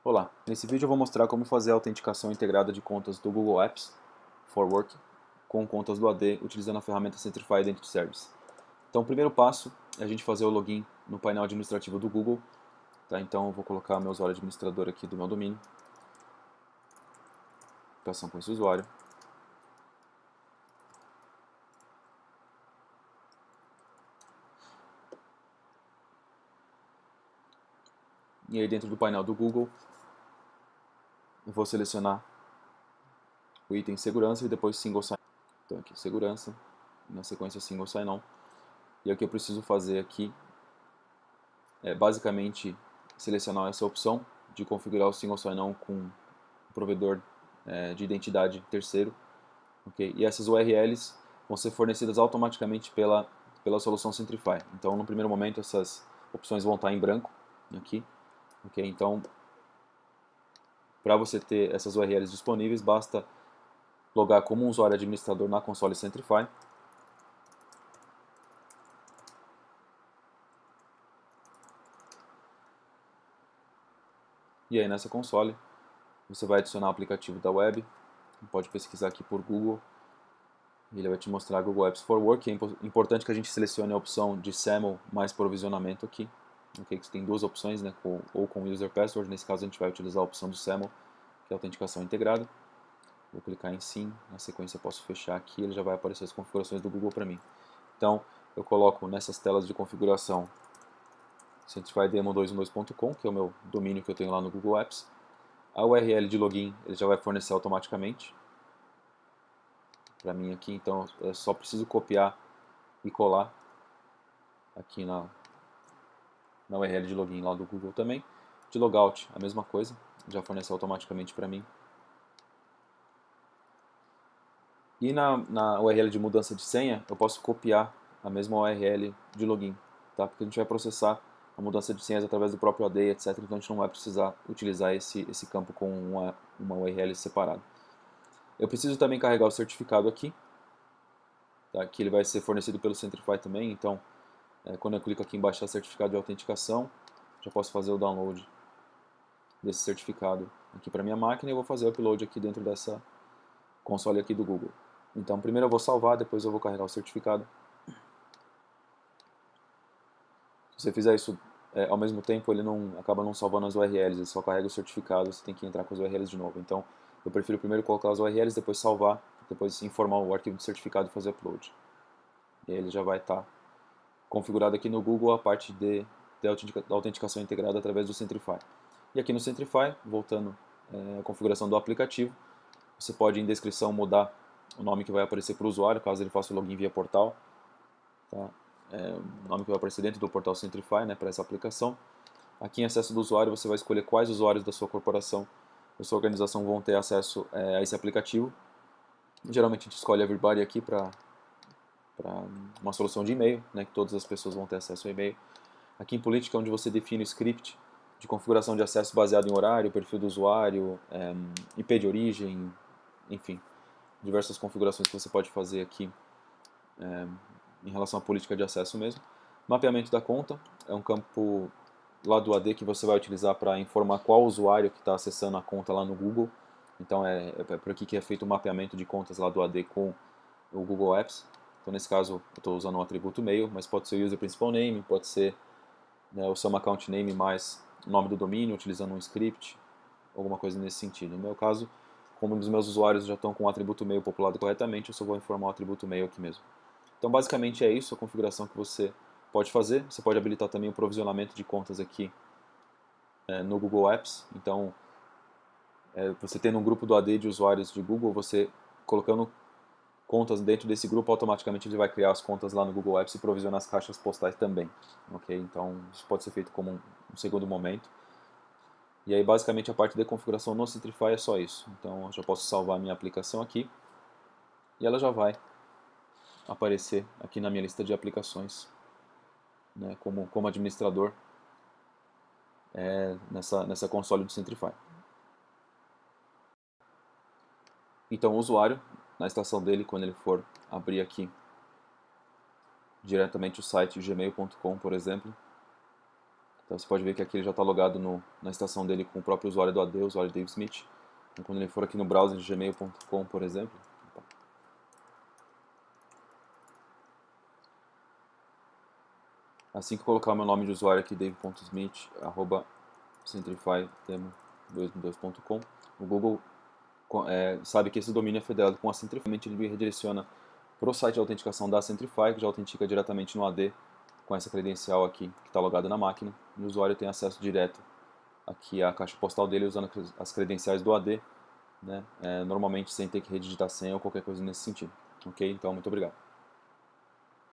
Olá, nesse vídeo eu vou mostrar como fazer a autenticação integrada de contas do Google Apps for Work com contas do AD utilizando a ferramenta Centrify Identity Service. Então o primeiro passo é a gente fazer o login no painel administrativo do Google. Tá? Então eu vou colocar meu usuário administrador aqui do meu domínio, aplicação com esse usuário. E aí dentro do painel do Google eu vou selecionar o item segurança e depois single sign-on. Então aqui segurança, na sequência single sign-on. E o que eu preciso fazer aqui é basicamente selecionar essa opção de configurar o single sign-on com um provedor de identidade terceiro. Okay? E essas URLs vão ser fornecidas automaticamente pela solução Centrify. Então no primeiro momento essas opções vão estar em branco aqui. Okay? Então para você ter essas URLs disponíveis basta logar como um usuário administrador na console Centrify. E aí nessa console você vai adicionar o aplicativo da web, pode pesquisar aqui por Google, ele vai te mostrar Google Apps for Work. É importante que a gente selecione a opção de SAML mais provisionamento aqui, okay? Que tem duas opções, né? ou com User Password, nesse caso a gente vai utilizar a opção do SAML, que é a autenticação integrada. Vou clicar em Sim, na sequência eu posso fechar aqui, ele já vai aparecer as configurações do Google para mim. Então eu coloco nessas telas de configuração centrifydemo212.com, que é o meu domínio que eu tenho lá no Google Apps. A URL de login ele já vai fornecer automaticamente para mim aqui, então eu só preciso copiar e colar aqui na URL de login lá do Google também. De logout, a mesma coisa, já fornece automaticamente para mim. E na URL de mudança de senha, eu posso copiar a mesma URL de login, tá? Porque a gente vai processar a mudança de senhas através do próprio AD, etc. Então a gente não vai precisar utilizar esse campo com uma URL separada. Eu preciso também carregar o certificado aqui, tá? Que ele vai ser fornecido pelo Centrify também. Então, quando eu clico aqui em baixar certificado de autenticação, já posso fazer o download desse certificado aqui para minha máquina e eu vou fazer o upload aqui dentro dessa console aqui do Google. Então primeiro eu vou salvar, depois eu vou carregar o certificado. Se você fizer isso ao mesmo tempo, ele acaba não salvando as URLs, ele só carrega o certificado, você tem que entrar com as URLs de novo. Então eu prefiro primeiro colocar as URLs, depois salvar, depois informar o arquivo de certificado e fazer upload. E aí ele já vai estar configurado aqui no Google a parte da autenticação integrada através do Centrify. E aqui no Centrify, voltando à configuração do aplicativo, você pode em descrição mudar o nome que vai aparecer para o usuário, caso ele faça o login via portal. Tá? O nome que vai aparecer dentro do portal Centrify, né, para essa aplicação. Aqui em acesso do usuário você vai escolher quais usuários da sua corporação, da sua organização vão ter acesso a esse aplicativo. Geralmente a gente escolhe Everybody aqui para uma solução de e-mail, né, que todas as pessoas vão ter acesso ao e-mail. Aqui em política, onde você define o script de configuração de acesso baseado em horário, perfil do usuário, IP de origem, enfim, diversas configurações que você pode fazer aqui em relação à política de acesso mesmo. Mapeamento da conta é um campo lá do AD que você vai utilizar para informar qual usuário que está acessando a conta lá no Google. Então é por aqui que é feito o mapeamento de contas lá do AD com o Google Apps. Então nesse caso eu estou usando um atributo mail, mas pode ser o user principal name, pode ser, né, o seu account name mais o nome do domínio, utilizando um script, alguma coisa nesse sentido. No meu caso, como os meus usuários já estão com o atributo mail populado corretamente, eu só vou informar o atributo mail aqui mesmo. Então basicamente é isso a configuração que você pode fazer. Você pode habilitar também o provisionamento de contas aqui no Google Apps. Então você tendo um grupo do AD de usuários de Google, você colocando contas dentro desse grupo, automaticamente ele vai criar as contas lá no Google Apps e provisionar as caixas postais também. Okay? Então isso pode ser feito como um segundo momento. E aí basicamente a parte de configuração no Centrify é só isso. Então eu já posso salvar a minha aplicação aqui e ela já vai aparecer aqui na minha lista de aplicações, né, como administrador nessa console do Centrify. Então o usuário, na estação dele, quando ele for abrir aqui diretamente o site gmail.com, por exemplo, Então você pode ver que aqui ele já está logado na estação dele com o próprio usuário do AD, o usuário Dave Smith. Então, quando ele for aqui no browser gmail.com, por exemplo, assim que eu colocar o meu nome de usuário aqui, dave.smith, @centrifydemo22.com, o Google sabe que esse domínio é federado com a Centrify, ele redireciona para o site de autenticação da Centrify, que já autentica diretamente no AD com essa credencial aqui que está logada na máquina, e o usuário tem acesso direto aqui à caixa postal dele usando as credenciais do AD, né, normalmente sem ter que redigitar senha ou qualquer coisa nesse sentido. Ok? Então, muito obrigado.